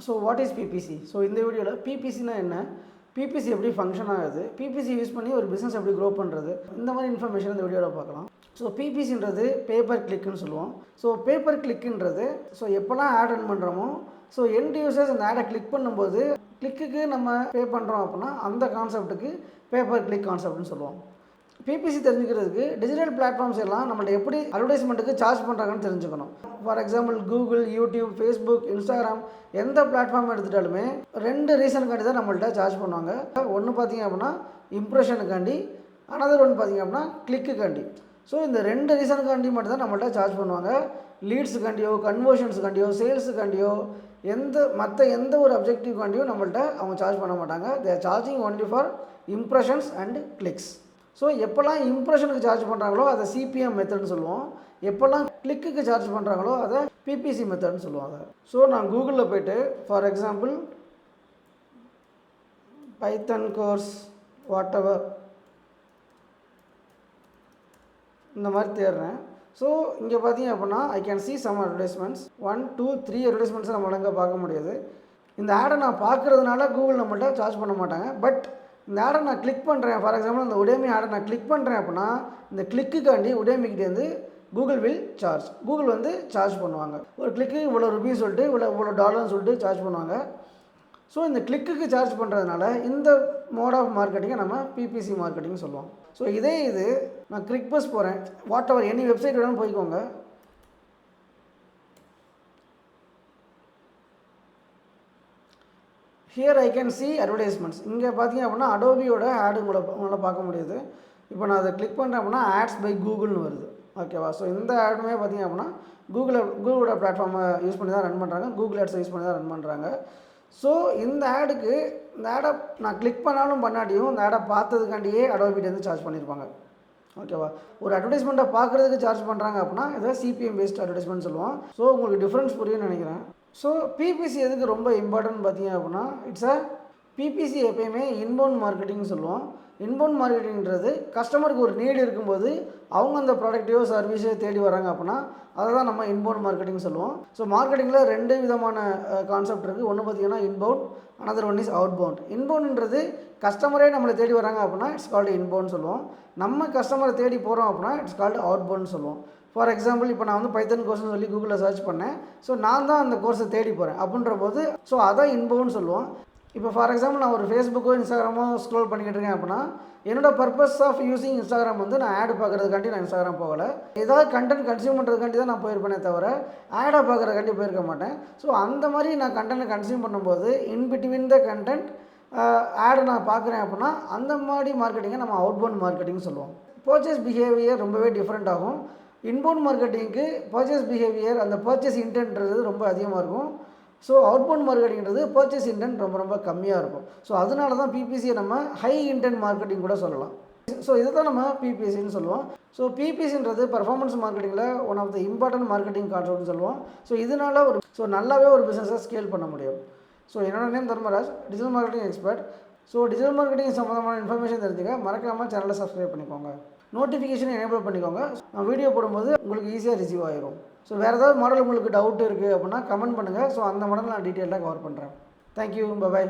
So what is BBC? So இந்த வீடியோவில் பிபிசினா என்ன, பிபிசி எப்படி ஃபங்க்ஷன் ஆகுது, பிபிசி யூஸ் பண்ணி ஒரு பிஸ்னஸ் எப்படி க்ரோ பண்ணுறது, இந்த மாதிரி இன்ஃபர்மேஷன் இந்த வீடியோவில் பார்க்கலாம். ஸோ பிபிசின்றது பேப்பர் கிளிக்குன்னு சொல்லுவோம். ஸோ பேப்பர் கிளிக்குன்றது ஸோ எப்போல்லாம் ஆட் ரன் பண்ணுறோமோ ஸோ எண்ட் யூசர்ஸ் அந்த ஆடை கிளிக் பண்ணும்போது கிளிக்குக்கு நம்ம பே பண்ணுறோம் அப்படின்னா அந்த கான்செப்ட்டுக்கு பேப்பர் கிளிக் கான்செப்ட்னு சொல்லுவோம். பிபிசி தெரிஞ்சுக்கிறதுக்கு டிஜிட்டல் பிளாட்ஃபார்ம்ஸ் எல்லாம் நம்மள்ட்ட எப்படி அட்வர்டைஸ்மெண்ட்டுக்கு சார்ஜ் பண்ணுறாங்கன்னு தெரிஞ்சுக்கணும். For example Google, YouTube, Facebook, Instagram எந்த பிளாட்ஃபார்ம் எடுத்துட்டாலுமே 2 ரீசனுக்காண்டி தான் நம்மள்ட்ட சார்ஜ் பண்ணுவாங்க. ஒன்று பார்த்திங்க அப்படின்னா இம்ப்ரெஷனுக்காண்டி, அனதர் ஒன்று பார்த்திங்க அப்படின்னா கிளிக்குக்காண்டி. ஸோ இந்த 2 ரீசனுக்காண்டி மட்டும் தான் நம்மள்ட்ட சார்ஜ் பண்ணுவாங்க. லீட்ஸுக்காண்டியோ, கன்வர்ஷன்ஸுக்காண்டியோ, சேல்ஸுக்காண்டியோ மற்ற எந்த ஒரு அப்ஜெக்டிவ்காண்டியோ நம்மள்ட்ட அவங்க சார்ஜ் பண்ண மாட்டாங்க. They are charging only for impressions and clicks. So எப்போல்லாம் இம்ப்ரெஷனுக்கு சார்ஜ் பண்ணுறாங்களோ அதை சிபிஎம் மெத்தட்னு சொல்லுவோம். எப்போல்லாம் கிளிக்குக்கு சார்ஜ் பண்ணுறாங்களோ அதை பிபிசி மெத்தட்னு சொல்லுவாங்க. ஸோ நான் கூகுளில் போய்ட்டு for example Python course whatever இந்த மாதிரி தேடுறேன். ஸோ இங்கே பார்த்தீங்க அப்படின்னா I can see some advertisements 1, 2, 3 அட்வர்டைஸ்மெண்ட்ஸை நம்ம ஒழுங்காக பார்க்க முடியாது. இந்த ஆடை நான் பார்க்குறதுனால கூகுள் நம்மள்ட்ட சார்ஜ் பண்ண மாட்டாங்க. பட் இந்த ஆடை நான் கிளிக் பண்ணுறேன், ஃபார் எக்ஸாம்பிள் இந்த உடேமி ஆடை நான் கிளிக் பண்ணுறேன் அப்படின்னா இந்த கிளிக்குக்காண்டி உடேமிக்கிட்டேருந்து கூகுள் வில் சார்ஜ், கூகுள் வந்து சார்ஜ் பண்ணுவாங்க. ஒரு கிளிக்கு இவ்வளோ ருபீஸ் சொல்லிட்டு இவ்வளோ டாலர்னு சொல்லிட்டு சார்ஜ் பண்ணுவாங்க. ஸோ இந்த கிளிக்குக்கு சார்ஜ் பண்ணுறதுனால இந்த மோட் ஆஃப் மார்க்கெட்டிங்கை நம்ம பிபிசி மார்க்கெட்டிங் சொல்லுவோம். ஸோ இது நான் கிளிக் பஸ் போகிறேன், வாட் எவர் எனி வெப்சைட் வேணாலும் போய்க்கோங்க. Here I can see advertisements. இங்கே பார்த்தீங்க அப்படின்னா அடோபியோட ஆடு உங்களால் பார்க்க முடியுது. இப்போ நான் அதை கிளிக் பண்ணுறேன் அப்படின்னா ஆட்ஸ் பை கூகுள்னு வருது. ஓகேவா? ஸோ இந்த ஆடுமே பார்த்தீங்க அப்படின்னா கூகுளோட பிளாட்ஃபார்மை யூஸ் பண்ணி தான் ரன் பண்ணுறாங்க, கூகுள் ஆட்ஸை யூஸ் பண்ணி தான் ரன் பண்ணுறாங்க. ஸோ இந்த ஆடை நான் கிளிக் பண்ணாலும் பண்ணாட்டியும் இந்த ஆடை பார்த்ததுக்காண்டியே அடோபிட்டேருந்து சார்ஜ் பண்ணியிருப்பாங்க. ஓகேவா? ஒரு அட்வர்டைஸ்மெண்ட்டை பார்க்குறதுக்கு சார்ஜ் பண்ணுறாங்க அப்படின்னா இதை சிபிஎம் பேஸ்ட் அட்வர்டைஸ்மெண்ட் சொல்லுவோம். ஸோ உங்களுக்கு டிஃப்ரென்ஸ் புரியும்னு நினைக்கிறேன். ஸோ பிபிசி எதுக்கு ரொம்ப இம்பார்ட்டன்ட் பார்த்தீங்க அப்படின்னா பிபிசி எப்பயுமே இன்பவுண்ட் மார்க்கெட்டிங் சொல்லுவோம். இன்பவுண்ட் மார்க்கெட்டிங்கிறது கஸ்டமருக்கு ஒரு நீடு இருக்கும்போது அவங்க அந்த ப்ராடக்ட்டையோ சர்வீஸையோ தேடி வராங்க அப்படின்னா அதை தான் நம்ம இன்பவுண்ட் மார்க்கெட்டிங் சொல்லுவோம். ஸோ மார்க்கெட்டிங்கில் 2 விதமான கான்செப்ட் இருக்குது. ஒன்று பார்த்திங்கன்னா inbound, another one is outbound. இன்பவுண்ட்ன்றது கஸ்டமரே நம்மளை தேடி வராங்க அப்படின்னா இட்ஸ் கால்டு இன்பவுண்ட் சொல்லுவோம். நம்ம கஸ்டமரை தேடி போகிறோம் அப்படின்னா இட்ஸ் கால்டு அவுட் பவுண்ட் சொல்லுவோம். ஃபார் எக்ஸாம்பிள் இப்போ நான் வந்து பைத்தன் கோர்ஸ்னு சொல்லி கூகுளில் சர்ச் பண்ணேன். ஸோ நான் தான் அந்த கோர்ஸை தேடி போகிறேன் அப்படின்ற போது ஸோ அதான் இன்பவுண்ட் சொல்லுவோம். இப்போ ஃபார் எக்ஸாம்பிள் நான் ஒரு ஃபேஸ்புக்கோ இன்ஸ்டாகிராமோ ஸ்க்ரோல் பண்ணிக்கிட்டு இருக்கேன் அப்படின்னா என்னோட பர்பஸ் ஆஃப் யூஸிங் இன்ஸ்டாகிராம் வந்து நான் ஆடு பார்க்குறதுக்காண்டி நான் இன்ஸ்டாகிராம் போகலை, ஏதாவது கண்டென்ட் கன்சியூம் பண்ணுறதுக்காண்டி தான் நான் போயிருப்பேனே தவிர ஆடை பார்க்குறதுக்காண்டி போயிருக்க மாட்டேன். ஸோ அந்த மாதிரி நான் கண்டென்ட்டை கன்சியூம் பண்ணும்போது இன்பிட்வீன் த கண்டென்ட் ஆடை நான் பார்க்குறேன் அப்படின்னா அந்த மாதிரி மார்க்கெட்டிங்கை நம்ம அவுட்பவுண்ட் மார்க்கெட்டிங் சொல்லுவோம். பர்ச்சேஸ் பிஹேவியர் ரொம்பவே டிஃப்ரெண்ட் ஆகும். இன்பவுண்ட் மார்க்கெட்டிங்க்கு பர்ச்சேஸ் பிஹேவியர் அந்த பர்ச்சேஸ் இன்டென்ட்ன்றது ரொம்ப அதிகமாக இருக்கும். ஸோ அவுட்பவுண்ட் மார்க்கெட்டிங்கிறது பர்ச்சேஸ் இன்டென்ட் ரொம்ப கம்மியாக இருக்கும். ஸோ அதனால தான் பிபிசியை நம்ம ஹை இன்டென்ட் மார்க்கெட்டிங் கூட சொல்லலாம். ஸோ இதை தான் நம்ம பிபிசின்னு சொல்லுவோம். ஸோ பிபிசின்றது பர்ஃபார்மன்ஸ் மார்க்கெட்டிங்கில் one of the important marketing கான்செப்ட்னு சொல்லுவோம். ஸோ இதனால் நல்லாவே ஒரு பிஸ்னஸை ஸ்கேல் பண்ண முடியும். ஸோ என்னோட name Dharmaraj, digital marketing expert. So digital marketing சம்மந்தமான இன்ஃபர்மேஷன் தெரிஞ்சுக்க மறக்காமல் சேனலை சப்ஸ்கிரைப் பண்ணிக்கோங்க, நோட்டிஃபிகேஷன் எனேபிள் பண்ணிக்கோங்க. நான் வீடியோ போடும்போது உங்களுக்கு ஈஸியாக ரிசீவ் ஆகிரும். ஸோ வேறு ஏதாவது மாடல் உங்களுக்கு டவுட் இருக்குது அப்படின்னா கமெண்ட் பண்ணுங்கள். ஸோ அந்த மாடல் நான் டீட்டெயிலாக கவர் பண்ணுறேன். Thank you, by.